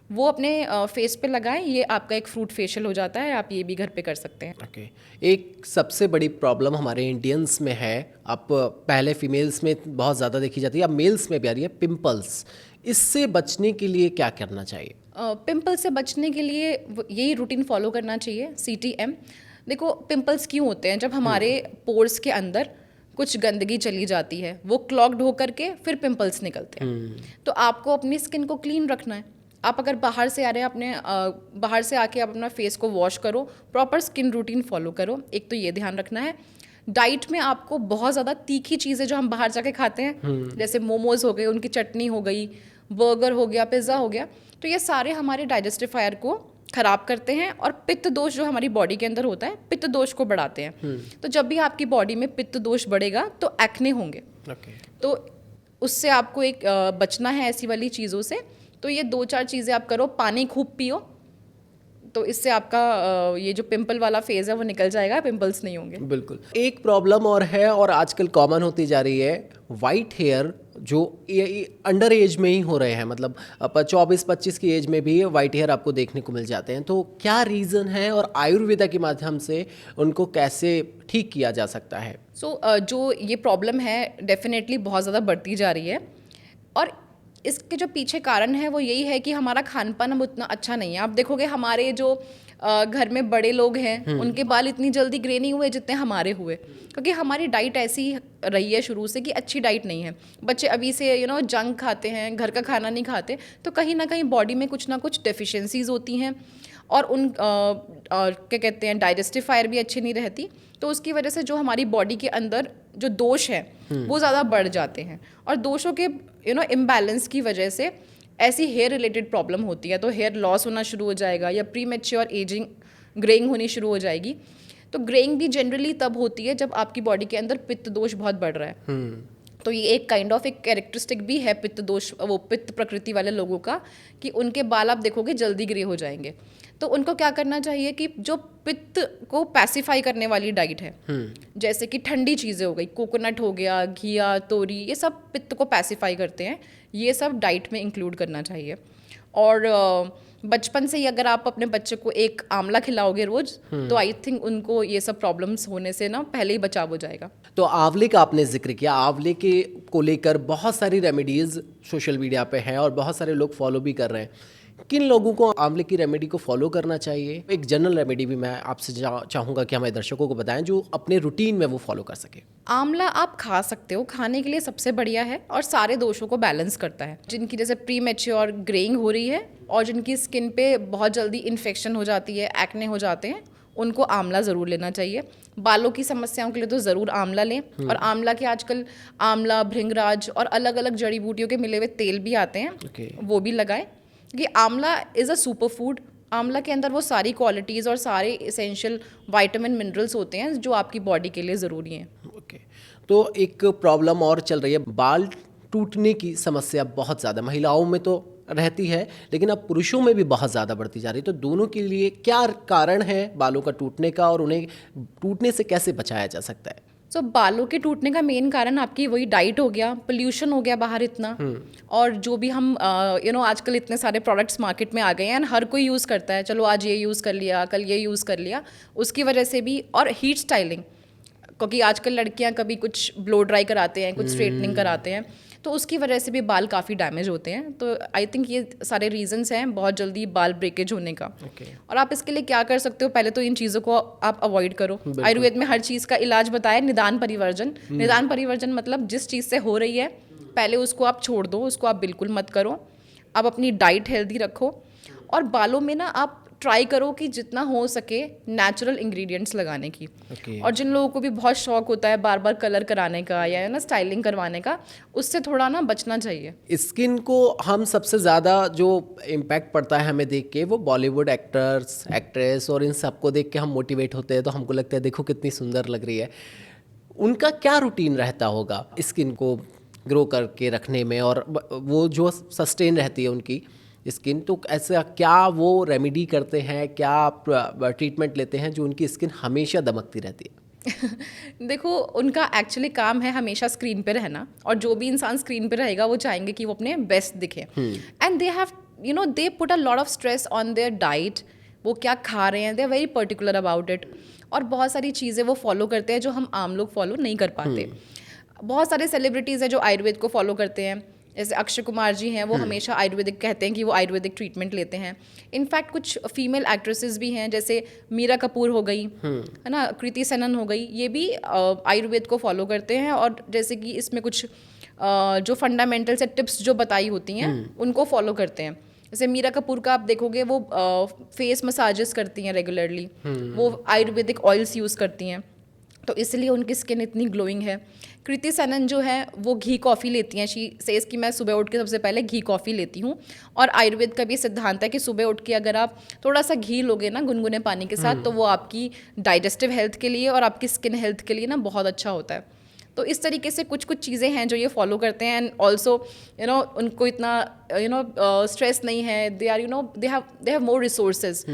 वो अपने फेस पे लगाएं। ये आपका एक फ्रूट फेशियल हो जाता है, आप ये भी घर पे कर सकते हैं। ओके, एक सबसे बड़ी प्रॉब्लम हमारे इंडियंस में है, अब पहले फीमेल्स में बहुत ज़्यादा देखी जाती है, अब मेल्स में भी आ रही है, पिंपल्स। इससे बचने के लिए क्या करना चाहिए? पिंपल से बचने के लिए यही रूटीन फॉलो करना चाहिए, CTM। देखो, पिंपल्स क्यों होते हैं? जब हमारे पोर्स के अंदर कुछ गंदगी चली जाती है, वो क्लॉग्ड होकर के फिर पिंपल्स निकलते हैं। तो आपको अपनी स्किन को क्लीन रखना है। आप अगर बाहर से आ रहे हैं, अपने बाहर से आके आप अपना फेस को वॉश करो, प्रॉपर स्किन रूटीन फॉलो करो, एक तो ये ध्यान रखना है। डाइट में आपको बहुत ज़्यादा तीखी चीज़ें जो हम बाहर जाके खाते हैं, जैसे मोमोज हो गए, उनकी चटनी हो गई, बर्गर हो गया, पिज़्ज़ा हो गया, तो ये सारे हमारे डाइजेस्टिफायर को ख़राब करते हैं और पित्त दोष जो हमारी बॉडी के अंदर होता है, पित्त दोष को बढ़ाते हैं। तो जब भी आपकी बॉडी में पित्त दोष बढ़ेगा तो एक्ने होंगे। तो उससे आपको एक बचना है ऐसी वाली चीज़ों से। तो ये 2-4 चीज़ें आप करो, पानी खूब पियो, तो इससे आपका ये जो पिंपल वाला फेज़ है वो निकल जाएगा, पिंपल्स नहीं होंगे। बिल्कुल। एक प्रॉब्लम और है और आजकल कॉमन होती जा रही है, वाइट हेयर जो अंडर एज में ही हो रहे हैं, मतलब 24-25 की एज में भी वाइट हेयर आपको देखने को मिल जाते हैं। तो क्या रीज़न है और आयुर्वेदा के माध्यम से उनको कैसे ठीक किया जा सकता है? जो ये प्रॉब्लम है डेफिनेटली बहुत ज़्यादा बढ़ती जा रही है और इसके जो पीछे कारण है वो यही है कि हमारा खान पान अब उतना अच्छा नहीं है। आप देखोगे हमारे जो घर में बड़े लोग हैं उनके बाल इतनी जल्दी ग्रे नहीं हुए जितने हमारे हुए, क्योंकि हमारी डाइट ऐसी रही है शुरू से कि अच्छी डाइट नहीं है। बच्चे अभी से जंक खाते हैं, घर का खाना नहीं खाते, तो कहीं ना कहीं बॉडी में कुछ ना कुछ डेफिशिएंसीज होती हैं और क्या कहते हैं, डाइजेस्टिफायर भी अच्छी नहीं रहती। तो उसकी वजह से जो हमारी बॉडी के अंदर जो दोष है वो ज़्यादा बढ़ जाते हैं और दोषों के इम्बैलेंस की वजह से ऐसी हेयर रिलेटेड प्रॉब्लम होती है। तो हेयर लॉस होना शुरू हो जाएगा या प्री मैच्योर एजिंग ग्रेइंग होनी शुरू हो जाएगी। तो ग्रेइंग भी जनरली तब होती है जब आपकी बॉडी के अंदर पित्त दोष बहुत बढ़ रहा है। तो ये एक काइंड ऑफ एक कैरेक्टरिस्टिक भी है पित्त दोष, वो पित्त प्रकृति वाले लोगों का, कि उनके बाल आप देखोगे जल्दी ग्रे हो जाएंगे। तो उनको क्या करना चाहिए कि जो पित्त को पैसिफाई करने वाली डाइट है, जैसे कि ठंडी चीज़ें हो गई, कोकोनट हो गया, घिया, तोरी, ये सब पित्त को पैसिफाई करते हैं, ये सब डाइट में इंक्लूड करना चाहिए। और बचपन से ही अगर आप अपने बच्चे को एक आंवला खिलाओगे रोज, तो आई थिंक उनको ये सब प्रॉब्लम्स होने से ना पहले ही बचाव हो जाएगा। तो आंवले का आपने जिक्र किया, आंवले के को लेकर बहुत सारी रेमेडीज सोशल मीडिया पे हैं और बहुत सारे लोग फॉलो भी कर रहे हैं। किन लोगों को आंवले की रेमेडी को फॉलो करना चाहिए? एक जनरल रेमेडी भी मैं आपसे चाहूँगा कि हमारे दर्शकों को बताएं जो अपने रूटीन में वो फॉलो कर सके। आंवला आप खा सकते हो, खाने के लिए सबसे बढ़िया है और सारे दोषों को बैलेंस करता है। जिनकी जैसे प्री मैच्योर ग्रेइंग हो रही है और जिनकी स्किन पे बहुत जल्दी इन्फेक्शन हो जाती है, एक्ने हो जाते हैं, उनको आंवला ज़रूर लेना चाहिए। बालों की समस्याओं के लिए तो ज़रूर आंवला लें। और आंवला के आजकल आंवला, भृंगराज और अलग अलग जड़ी बूटियों के मिले हुए तेल भी आते हैं, वो भी लगाएं। क्योंकि आंवला इज़ अ सुपर फूड। आंवला के अंदर वो सारी क्वालिटीज़ और सारे इसेंशियल विटामिन मिनरल्स होते हैं जो आपकी बॉडी के लिए ज़रूरी हैं। ओके, तो एक प्रॉब्लम और चल रही है, बाल टूटने की समस्या बहुत ज़्यादा महिलाओं में तो रहती है, लेकिन अब पुरुषों में भी बहुत ज़्यादा बढ़ती जा रही है। तो दोनों के लिए क्या कारण है बालों का टूटने का और उन्हें टूटने से कैसे बचाया जा सकता है? तो बालों के टूटने का मेन कारण आपकी वही डाइट हो गया, पोल्यूशन हो गया बाहर इतना, और जो भी हम आजकल इतने सारे प्रोडक्ट्स मार्केट में आ गए हैं, हर कोई यूज़ करता है, चलो आज ये यूज़ कर लिया, कल ये यूज़ कर लिया, उसकी वजह से भी। और हीट स्टाइलिंग, क्योंकि आजकल लड़कियां कभी कुछ ब्लो ड्राई कराते हैं, कुछ स्ट्रेटनिंग कराते हैं, तो उसकी वजह से भी बाल काफ़ी डैमेज होते हैं। तो आई थिंक ये सारे रीजंस हैं बहुत जल्दी बाल ब्रेकेज होने का। और आप इसके लिए क्या कर सकते हो, पहले तो इन चीज़ों को आप अवॉइड करो। आयुर्वेद में हर चीज़ का इलाज बताया, निदान परिवर्जन। निदान परिवर्जन मतलब जिस चीज़ से हो रही है पहले उसको आप छोड़ दो, उसको आप बिल्कुल मत करो। आप अपनी डाइट हेल्दी रखो और बालों में ना आप ट्राई करो कि जितना हो सके नेचुरल इंग्रेडिएंट्स लगाने की। और जिन लोगों को भी बहुत शौक होता है बार बार कलर कराने का या ना स्टाइलिंग करवाने का, उससे थोड़ा ना बचना चाहिए। स्किन को हम सबसे ज़्यादा जो इम्पैक्ट पड़ता है हमें देख के, वो बॉलीवुड एक्टर्स, एक्ट्रेस और इन सबको देख के हम मोटिवेट होते हैं, तो हमको लगता है देखो कितनी सुंदर लग रही है। उनका क्या रूटीन रहता होगा स्किन को ग्रो करके रखने में और वो जो सस्टेन रहती है उनकी स्किन, तो ऐसा क्या वो रेमेडी करते हैं, क्या ट्रीटमेंट लेते हैं जो उनकी स्किन हमेशा दमकती रहती है? देखो, उनका एक्चुअली काम है हमेशा स्क्रीन पे रहना, और जो भी इंसान स्क्रीन पे रहेगा वो चाहेंगे कि वो अपने बेस्ट दिखे। And they have they put a lot of stress on their diet. वो क्या खा रहे हैं, they are very particular about it. और बहुत सारी चीज़ें वो फॉलो करते हैं जो हम आम लोग फॉलो नहीं कर पाते। बहुत सारे सेलिब्रिटीज़ हैं जो आयुर्वेद को फॉलो करते हैं, जैसे अक्षय कुमार जी हैं, वो हमेशा आयुर्वेदिक कहते हैं कि वो आयुर्वेदिक ट्रीटमेंट लेते हैं। इनफैक्ट कुछ फीमेल एक्ट्रेसेस भी हैं, जैसे मीरा कपूर हो गई, है ना, कृति सेनन हो गई, ये भी आयुर्वेद को फॉलो करते हैं। और जैसे कि इसमें कुछ जो फंडामेंटल से टिप्स जो बताई होती हैं उनको फॉलो करते हैं। जैसे मीरा कपूर का आप देखोगे वो फेस मसाजेस करती हैं रेगुलरली, वो आयुर्वेदिक ऑयल्स यूज़ करती हैं, तो इसलिए उनकी स्किन इतनी ग्लोइंग है। कृति सेनन जो है वो घी कॉफ़ी लेती हैं। शी सेज कि मैं सुबह उठ के सबसे पहले घी कॉफ़ी लेती हूँ। और आयुर्वेद का भी सिद्धांत है कि सुबह उठ के अगर आप थोड़ा सा घी लोगे ना गुनगुने पानी के साथ, तो वो आपकी डाइजेस्टिव हेल्थ के लिए और आपकी स्किन हेल्थ के लिए ना बहुत अच्छा होता है। तो इस तरीके से कुछ कुछ चीज़ें हैं जो ये फॉलो करते हैं। एंड ऑल्सो उनको इतना स्ट्रेस नहीं है, they are they have more resources.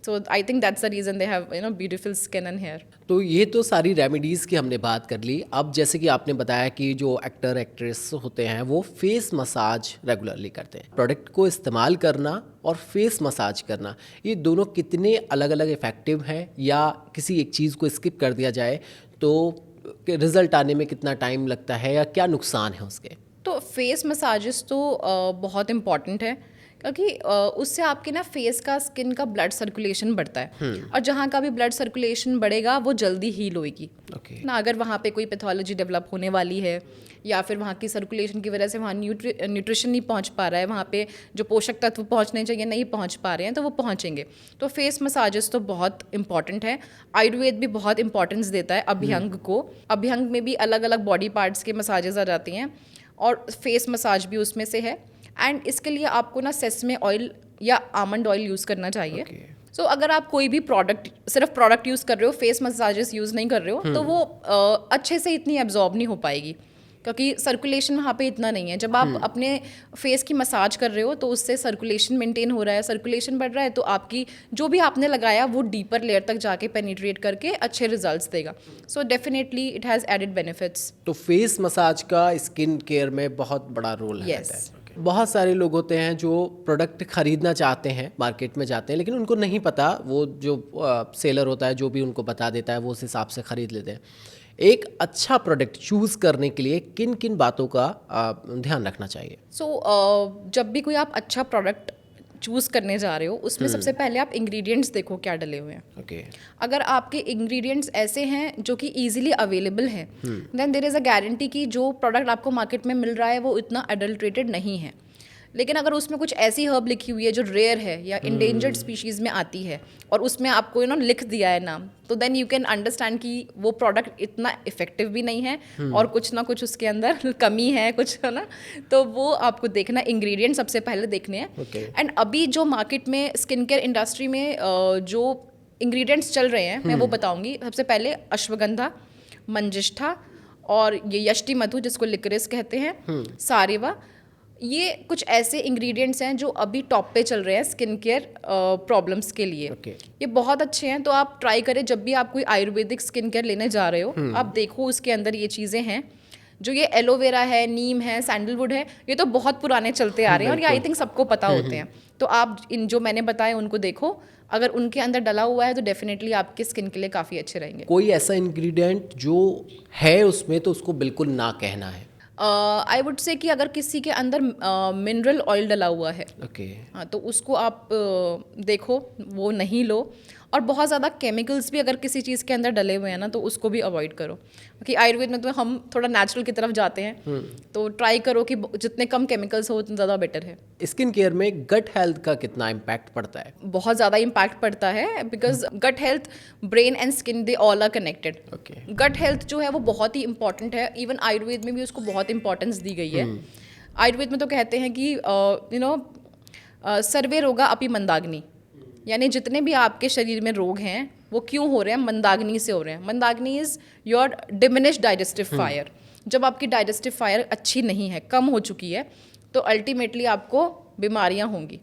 So I think that's the reason they have beautiful skin and hair. तो ये तो सारी रेमेडीज़ की हमने बात कर ली। अब जैसे कि आपने बताया कि जो एक्टर एक्ट्रेस होते हैं वो फेस मसाज रेगुलरली करते हैं, प्रोडक्ट को इस्तेमाल करना और फेस मसाज करना, ये दोनों कितने अलग अलग इफ़ेक्टिव हैं, या किसी एक चीज़ को स्किप कर दिया जाए तो रिज़ल्ट आने में कितना टाइम लगता है या क्या नुकसान है उसके? तो फेस मसाजेस तो बहुत इम्पॉर्टेंट है, क्योंकि उससे आपके ना फेस का, स्किन का ब्लड सर्कुलेशन बढ़ता है। और जहाँ का भी ब्लड सर्कुलेशन बढ़ेगा वो जल्दी हील होएगी ना। अगर वहाँ पे कोई पैथोलॉजी डेवलप होने वाली है या फिर वहाँ की सर्कुलेशन की वजह से वहाँ न्यूट्रिशन नहीं पहुँच पा रहा है, वहाँ पे जो पोषक तत्व पहुँचने चाहिए नहीं पहुँच पा रहे हैं, तो वो पहुँचेंगे। तो फेस मसाजेस तो बहुत इंपॉर्टेंट है। आयुर्वेद भी बहुत इंपॉर्टेंस देता है अभ्यंग को। अभ्यंग में भी अलग अलग बॉडी पार्ट्स के मसाजेस आ जाती हैं और फेस मसाज भी उसमें से है। एंड इसके लिए आपको ना सेसमे ऑयल या आमंड ऑयल यूज़ करना चाहिए। सो अगर आप कोई भी प्रोडक्ट सिर्फ प्रोडक्ट यूज़ कर रहे हो, फेस मसाजेस यूज़ नहीं कर रहे हो, तो वो अच्छे से इतनी एब्जॉर्ब नहीं हो पाएगी, क्योंकि सर्कुलेशन वहाँ पे इतना नहीं है। जब आप अपने फेस की मसाज कर रहे हो तो उससे सर्कुलेशन मेंटेन हो रहा है, सर्कुलेशन बढ़ रहा है, तो आपकी जो भी आपने लगाया वो डीपर लेयर तक जाके पेनिट्रेट करके अच्छे रिजल्ट्स देगा। So definitely it has added benefits. तो फेस मसाज का स्किन केयर में बहुत बड़ा रोल है। Yes. रहता है। बहुत सारे लोग होते हैं जो प्रोडक्ट खरीदना चाहते हैं, मार्केट में जाते हैं, लेकिन उनको नहीं पता, वो जो सेलर होता है जो भी उनको बता देता है वो उस हिसाब से खरीद लेते हैं। एक अच्छा प्रोडक्ट चूज़ करने के लिए किन किन बातों का ध्यान रखना चाहिए? जब भी कोई आप अच्छा प्रोडक्ट चूज़ करने जा रहे हो, उसमें सबसे पहले आप इंग्रेडिएंट्स देखो क्या डले हुए हैं। ओके। अगर आपके इंग्रेडिएंट्स ऐसे हैं जो कि इजीली अवेलेबल हैं, then there is a guarantee कि जो प्रोडक्ट आपको मार्केट में मिल रहा है वो इतना अडल्ट्रेटेड नहीं है। लेकिन अगर उसमें कुछ ऐसी हर्ब लिखी हुई है जो रेयर है या इंडेंजर्ड स्पीशीज़ में आती है और उसमें आपको लिख दिया है नाम, तो देन यू कैन अंडरस्टैंड कि वो प्रोडक्ट इतना इफेक्टिव भी नहीं है और कुछ ना कुछ उसके अंदर कमी है, कुछ है ना। तो वो आपको देखना, इंग्रेडिएंट सबसे पहले देखने हैं। एंड अभी जो मार्केट में स्किन केयर इंडस्ट्री में जो इंग्रेडिएंट्स चल रहे हैं मैं वो बताऊंगी। सबसे पहले अश्वगंधा, मंजिष्ठा और ये यष्टि मधु जिसको लिकरिस कहते हैं, सारेवा, ये कुछ ऐसे इंग्रेडिएंट्स हैं जो अभी टॉप पे चल रहे हैं स्किन केयर प्रॉब्लम्स के लिए। ये बहुत अच्छे हैं, तो आप ट्राई करें जब भी आप कोई आयुर्वेदिक स्किन केयर लेने जा रहे हो, आप देखो उसके अंदर ये चीज़ें हैं। जो ये एलोवेरा है, नीम है, सैंडलवुड है, ये तो बहुत पुराने चलते आ रहे हैं और ये आई थिंक सबको पता होते हैं। तो आप इन जो मैंने बताए उनको देखो, अगर उनके अंदर डला हुआ है तो डेफिनेटली आपके स्किन के लिए काफ़ी अच्छे रहेंगे। कोई ऐसा इंग्रेडिएंट जो है उसमें तो उसको बिल्कुल ना कहना है? आई वुड से कि अगर किसी के अंदर मिनरल ऑयल डला हुआ है, हाँ, तो उसको आप देखो वो नहीं लो। और बहुत ज़्यादा केमिकल्स भी अगर किसी चीज़ के अंदर डले हुए हैं ना, तो उसको भी अवॉइड करो, क्योंकि आयुर्वेद में तो हम थोड़ा नेचुरल की तरफ जाते हैं। तो ट्राई करो कि जितने कम केमिकल्स हो उतना ज़्यादा बेटर है। स्किन केयर में गट हेल्थ का कितना इम्पैक्ट पड़ता है? बहुत ज़्यादा इम्पैक्ट पड़ता है, because gut health, brain and skin, they all are connected. Gut health जो है वो बहुत ही इंपॉर्टेंट है। इवन आयुर्वेद में भी उसको बहुत इंपॉर्टेंस दी गई है। आयुर्वेद में तो कहते हैं कि सर्वे रोगा अपि मंदाग्नि, यानी जितने भी आपके शरीर में रोग हैं वो क्यों हो रहे हैं? मंदाग्नि से हो रहे हैं। Mandagni is your diminished digestive fire. जब आपकी डाइजेस्टिव फायर अच्छी नहीं है, कम हो चुकी है, तो अल्टीमेटली आपको बीमारियां होंगी।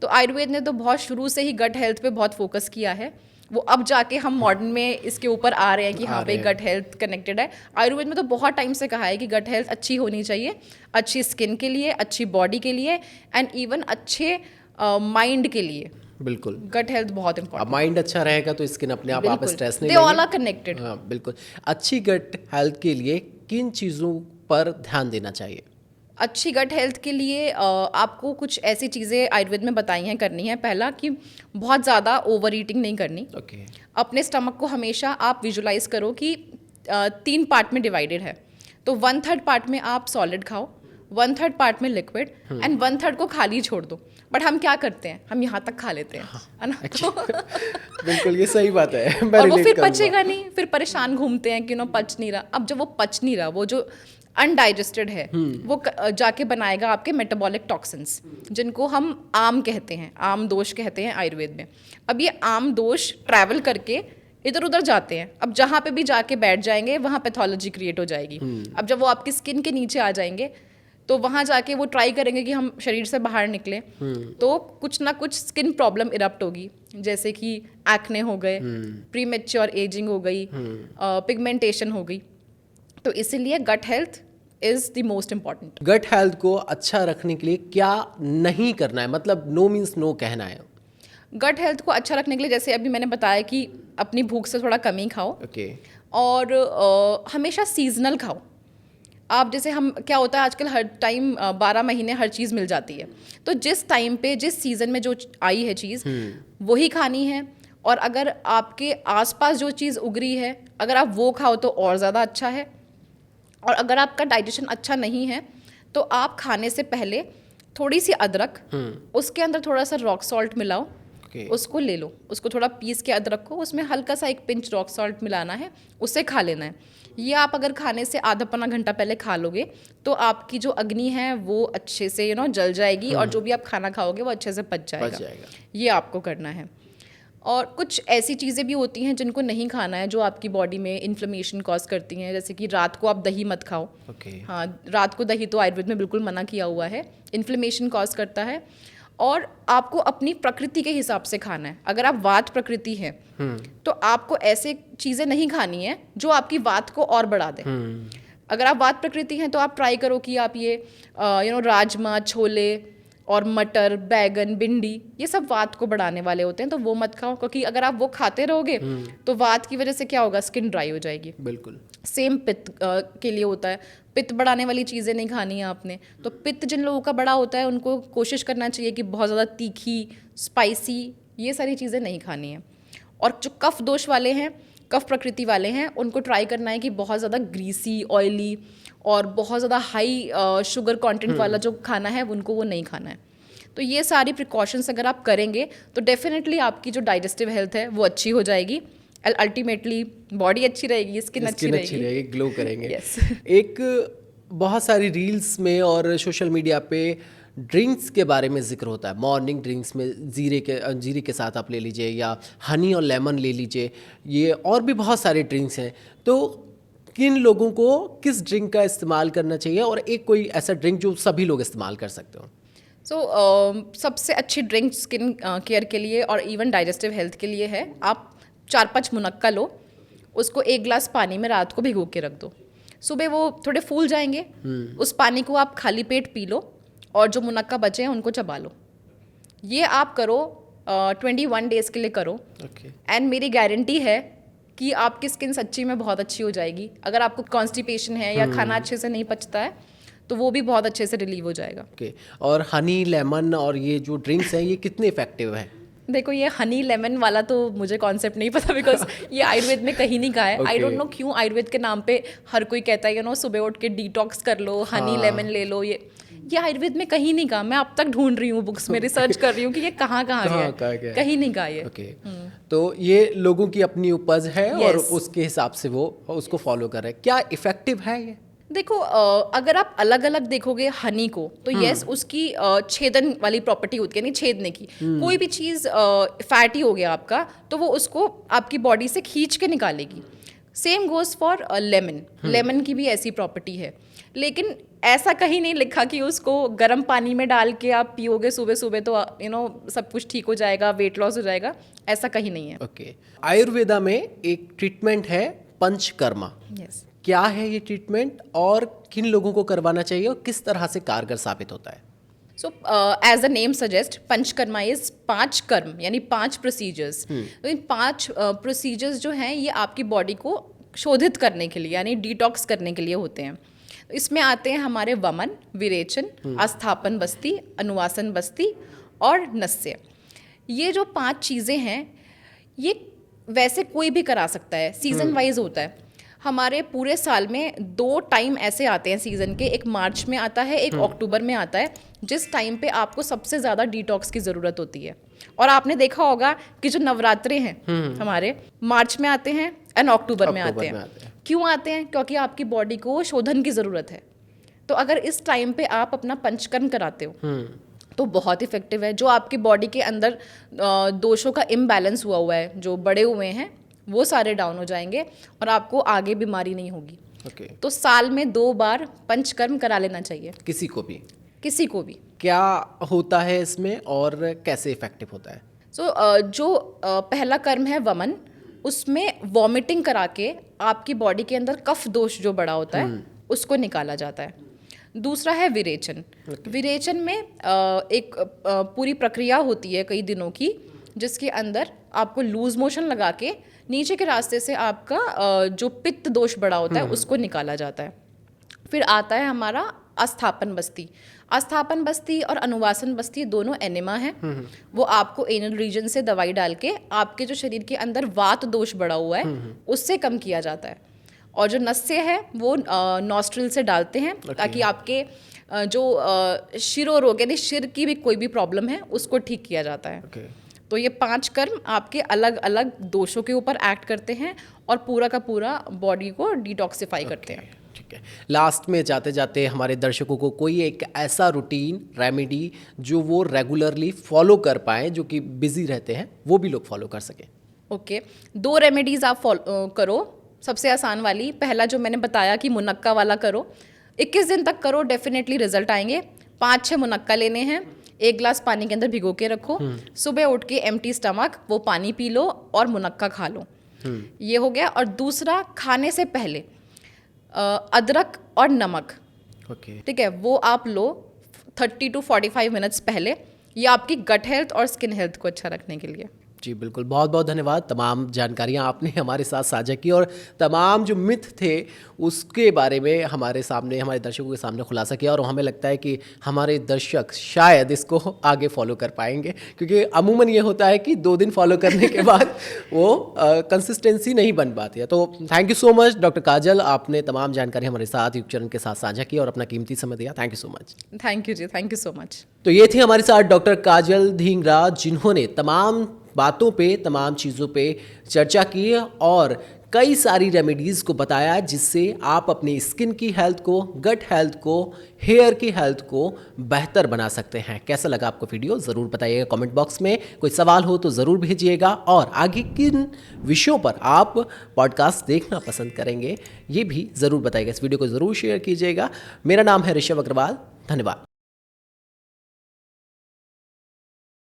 तो आयुर्वेद ने तो बहुत शुरू से ही गट हेल्थ पे बहुत फोकस किया है। वो अब जाके हम मॉडर्न में इसके ऊपर आ रहे हैं कि हाँ भाई गट हेल्थ कनेक्टेड है। आयुर्वेद में तो बहुत टाइम से कहा है कि गट हेल्थ अच्छी होनी चाहिए, अच्छी स्किन के लिए, अच्छी बॉडी के लिए एंड इवन अच्छे माइंड के लिए। बिल्कुल, गट हेल्थ बहुत इंपॉर्टेंट। माइंड अच्छा रहेगा तो स्किन अपने आप स्ट्रेस नहीं लेगी। They all are connected. हाँ बिल्कुल। अच्छी गट हेल्थ के लिए किन चीज़ों पर ध्यान देना चाहिए? अच्छी गट हेल्थ के लिए आपको कुछ ऐसी चीज़ें आयुर्वेद में बताई हैं करनी है। पहला कि बहुत ज़्यादा ओवर ईटिंग नहीं करनी। अपने स्टमक को हमेशा आप विजुलाइज करो कि 3 पार्ट में डिवाइडेड है, तो 1/3 पार्ट में आप सॉलिड खाओ, 1/3 पार्ट में लिक्विड एंड 1/3 को खाली छोड़ दो। बट हम क्या करते हैं, हम यहाँ तक खा लेते हैं, है ना? तो बिल्कुल ये सही बात है। और वो फिर पचेगा नहीं, फिर परेशान घूमते हैं कि पच नहीं रहा। अब जब वो पच नहीं रहा, वो जो अनडाइजेस्टेड है वो जाके बनाएगा आपके मेटाबॉलिक टॉक्सिन्स, जिनको हम आम कहते हैं, आम दोष कहते हैं आयुर्वेद में। अब ये आम दोष ट्रैवल करके इधर उधर जाते हैं। अब जहाँ पे भी जाके बैठ जाएंगे वहाँ पैथोलॉजी क्रिएट हो जाएगी। अब जब वो आपकी स्किन के नीचे आ जाएंगे तो वहाँ जाके वो ट्राई करेंगे कि हम शरीर से बाहर निकले, तो कुछ ना कुछ स्किन प्रॉब्लम इरप्ट होगी, जैसे कि एक्ने हो गए, प्रीमेच्योर एजिंग हो गई, पिगमेंटेशन हो गई। तो इसीलिए gut health is the most important. Gut health को अच्छा रखने के लिए क्या नहीं करना है, मतलब नो मीन्स नो कहना है? गट हेल्थ को अच्छा रखने के लिए जैसे अभी मैंने बताया कि अपनी भूख से थोड़ा कम ही खाओ। और हमेशा सीजनल खाओ। आप जैसे हम क्या होता है आजकल हर टाइम 12 महीने हर चीज़ मिल जाती है, तो जिस टाइम पे जिस सीज़न में जो आई है चीज़ वही खानी है। और अगर आपके आसपास जो चीज़ उग रही है अगर आप वो खाओ तो और ज़्यादा अच्छा है। और अगर आपका डाइजेशन अच्छा नहीं है तो आप खाने से पहले थोड़ी सी अदरक, उसके अंदर थोड़ा सा रॉक सॉल्ट मिलाओ, उसको ले लो, उसको थोड़ा पीस के अदरक को उसमें हल्का सा 1 पिंच रॉक सॉल्ट मिलाना है, उससे खा लेना है। ये आप अगर खाने से आधा पौना घंटा पहले खा लोगे तो आपकी जो अग्नि है वो अच्छे से जल जाएगी और जो भी आप खाना खाओगे वो अच्छे से पच जाएगा। ये आपको करना है। और कुछ ऐसी चीज़ें भी होती हैं जिनको नहीं खाना है, जो आपकी बॉडी में इन्फ्लेमेशन कॉज करती हैं, जैसे कि रात को आप दही मत खाओ। ओके। हाँ, रात को दही तो आयुर्वेद में बिल्कुल मना किया हुआ है, इन्फ्लेमेशन कॉज करता है। और आपको अपनी प्रकृति के हिसाब से खाना है। अगर आप वात प्रकृति हैं तो आपको ऐसे चीज़ें नहीं खानी है जो आपकी वात को और बढ़ा दें। अगर आप वात प्रकृति हैं तो आप ट्राई करो कि आप ये राजमा, छोले और मटर, बैगन, भिंडी, ये सब वात को बढ़ाने वाले होते हैं, तो वो मत खाओ, क्योंकि अगर आप वो खाते रहोगे तो वात की वजह से क्या होगा, स्किन ड्राई हो जाएगी। बिल्कुल। सेम पित्त के लिए होता है, पित्त बढ़ाने वाली चीज़ें नहीं खानी है आपने। तो पित्त जिन लोगों का बड़ा होता है उनको कोशिश करना चाहिए कि बहुत ज़्यादा तीखी, स्पाइसी, ये सारी चीज़ें नहीं खानी है। और जो कफ दोष वाले हैं, कफ प्रकृति वाले हैं, उनको ट्राई करना है कि बहुत ज़्यादा ग्रीसी, ऑयली और बहुत ज़्यादा हाई शुगर कंटेंट वाला जो खाना है उनको वो नहीं खाना है। तो ये सारी प्रिकॉशंस अगर आप करेंगे तो डेफिनेटली आपकी जो डाइजेस्टिव हेल्थ है वो अच्छी हो जाएगी। अल्टीमेटली बॉडी अच्छी रहेगी, स्किन अच्छी रहेगी, ग्लो करेंगे। Yes. एक बहुत सारी रील्स में और सोशल मीडिया पे ड्रिंक्स के बारे में जिक्र होता है। मॉर्निंग ड्रिंक्स में जीरे के साथ आप ले लीजिए, या हनी और लेमन ले लीजिए, ये और भी बहुत सारे ड्रिंक्स हैं। तो किन लोगों को किस ड्रिंक का इस्तेमाल करना चाहिए, और एक कोई ऐसा ड्रिंक जो सभी लोग इस्तेमाल कर सकते हो? सबसे अच्छी ड्रिंक स्किन केयर के लिए और इवन डाइजेस्टिव हेल्थ के लिए है, आप 4-5 मुनक्का लो, उसको 1 गिलास पानी में रात को भिगो के रख दो, सुबह वो थोड़े फूल जाएंगे। उस पानी को आप खाली पेट पी लो और जो मुनक्का बचे हैं उनको चबा लो। ये आप करो 21 डेज़ के लिए करो। ओके। एंड मेरी गारंटी है कि आपकी स्किन सच्ची में बहुत अच्छी हो जाएगी। अगर आपको कॉन्स्टिपेशन है या खाना अच्छे से नहीं पचता है तो वो भी बहुत अच्छे से रिलीव हो जाएगा। ओके। और हनी, लेमन और ये जो ड्रिंक्स हैं ये कितने इफेक्टिव हैं? देखो, ये हनी लेमन वाला तो मुझे कॉन्सेप्ट नहीं पता, बिकॉज ये आयुर्वेद में कहीं नहीं कहा है। आई डोंट नो क्यों आयुर्वेद के नाम पे हर कोई कहता है सुबह उठ के डिटॉक्स कर लो, हनी लेमन ले लो। ये आयुर्वेद में कहीं नहीं कहा। मैं अब तक ढूंढ रही हूँ, बुक्स में रिसर्च कर रही हूँ कि ये कहाँ गया है, कहीं नहीं कहा ये। ओके। तो ये लोगों की अपनी उपज है और उसके हिसाब से वो उसको फॉलो कर रहे हैं। क्या इफेक्टिव है ये? देखो, अगर आप अलग अलग देखोगे हनी को तो यस, उसकी छेदन वाली प्रॉपर्टी होती है, यानी छेदने की। कोई भी चीज़ फैटी हो गया आपका तो वो उसको आपकी बॉडी से खींच के निकालेगी। Same goes for lemon. Lemon की भी ऐसी प्रॉपर्टी है, लेकिन ऐसा कहीं नहीं लिखा कि उसको गर्म पानी में डाल के आप पियोगे सुबह सुबह तो सब कुछ ठीक हो जाएगा, वेट लॉस हो जाएगा। ऐसा कहीं नहीं है। ओके। आयुर्वेदा में एक ट्रीटमेंट है पंचकर्मा। यस। क्या है ये ट्रीटमेंट और किन लोगों को करवाना चाहिए और किस तरह से कारगर साबित होता है? So as the name suggest, Panchakarma is 5 karma, यानी 5 प्रोसीजर्स। तो इन 5 प्रोसीजर्स जो हैं ये आपकी बॉडी को शोधित करने के लिए, यानी डिटॉक्स करने के लिए होते हैं। इसमें आते हैं हमारे वमन, विरेचन, अस्थापन बस्ती, अनुवासन बस्ती और नस्य। ये जो 5 चीज़ें हैं ये वैसे कोई भी करा सकता है, सीजन वाइज होता है। हमारे पूरे साल में 2 टाइम ऐसे आते हैं सीज़न के, एक मार्च में आता है, एक अक्टूबर में आता है, जिस टाइम पे आपको सबसे ज़्यादा डिटॉक्स की ज़रूरत होती है। और आपने देखा होगा कि जो नवरात्रे हैं हमारे मार्च में आते हैं एंड अक्टूबर में आते हैं। क्यों आते हैं? क्योंकि आपकी बॉडी को शोधन की ज़रूरत है। तो अगर इस टाइम पे आप अपना पंचकर्म कराते हो तो बहुत इफेक्टिव है। जो आपकी बॉडी के अंदर दोषों का इम्बैलेंस हुआ है, जो बड़े हुए हैं, वो सारे डाउन हो जाएंगे और आपको आगे बीमारी नहीं होगी। ओके। तो साल में 2 बार पंचकर्म करा लेना चाहिए किसी को भी? किसी को भी। क्या होता है इसमें और कैसे इफेक्टिव होता है? जो पहला कर्म है वमन, उसमें वॉमिटिंग करा के आपकी बॉडी के अंदर कफ दोष जो बड़ा होता है उसको निकाला जाता है। दूसरा है विरेचन। विरेचन में एक पूरी प्रक्रिया होती है कई दिनों की, जिसके अंदर आपको लूज मोशन लगा के नीचे के रास्ते से आपका जो पित्त दोष बड़ा होता है उसको निकाला जाता है। फिर आता है हमारा अस्थापन बस्ती। अस्थापन बस्ती और अनुवासन बस्ती दोनों एनिमा है। वो आपको एनल रीजन से दवाई डाल के आपके जो शरीर के अंदर वात दोष बड़ा हुआ है उससे कम किया जाता है। और जो नस्य है वो नॉस्ट्रिल से डालते हैं ताकि आपके जो शिरोरोग यानी सिर की भी कोई भी प्रॉब्लम है उसको ठीक किया जाता है। तो ये 5 कर्म आपके अलग अलग दोषों के ऊपर एक्ट करते हैं और पूरा का पूरा बॉडी को डिटॉक्सिफाई करते हैं। ठीक है, लास्ट में जाते जाते हमारे दर्शकों को कोई एक ऐसा रूटीन रेमेडी जो वो रेगुलरली फॉलो कर पाएँ, जो कि बिजी रहते हैं वो भी लोग फॉलो कर सकें। ओके, 2 रेमेडीज़ आप करो। सबसे आसान वाली, पहला जो मैंने बताया कि मुनक्का वाला करो, 21 दिन तक करो, डेफिनेटली रिजल्ट आएंगे। 5-6 मुनक्का लेने हैं, 1 ग्लास पानी के अंदर भिगो के रखो, सुबह उठ के एम्प्टी स्टमक वो पानी पी लो और मुनक्का खा लो। ये हो गया। और दूसरा, खाने से पहले अदरक और नमक, ओके, ठीक है, वो आप लो 30 to 45 मिनट्स पहले। ये आपकी गट हेल्थ और स्किन हेल्थ को अच्छा रखने के लिए। जी बिल्कुल, बहुत बहुत धन्यवाद। तमाम जानकारियाँ आपने हमारे साथ साझा की और तमाम जो मिथ थे उसके बारे में हमारे सामने, हमारे दर्शकों के सामने खुलासा किया, और हमें लगता है कि हमारे दर्शक शायद इसको आगे फॉलो कर पाएंगे, क्योंकि अमूमन ये होता है कि 2 दिन फॉलो करने के बाद वो कंसिस्टेंसी नहीं बन पाती है। तो thank you so much doctor Kajal, आपने तमाम जानकारी हमारे साथ युगचरण के साथ साझा की और अपना कीमती समय दिया। Thank you so much. Thank you जी, थैंक यू सो मच। तो ये थी हमारे साथ डॉक्टर काजल धींगरा, जिन्होंने तमाम बातों पे, तमाम चीज़ों पे चर्चा की और कई सारी रेमेडीज़ को बताया जिससे आप अपनी स्किन की हेल्थ को, गट हेल्थ को, हेयर की हेल्थ को बेहतर बना सकते हैं। कैसा लगा आपको वीडियो ज़रूर बताइएगा कमेंट बॉक्स में। कोई सवाल हो तो ज़रूर भेजिएगा, और आगे किन विषयों पर आप पॉडकास्ट देखना पसंद करेंगे ये भी ज़रूर बताइएगा। इस वीडियो को ज़रूर शेयर कीजिएगा। मेरा नाम है ऋषभ अग्रवाल, धन्यवाद।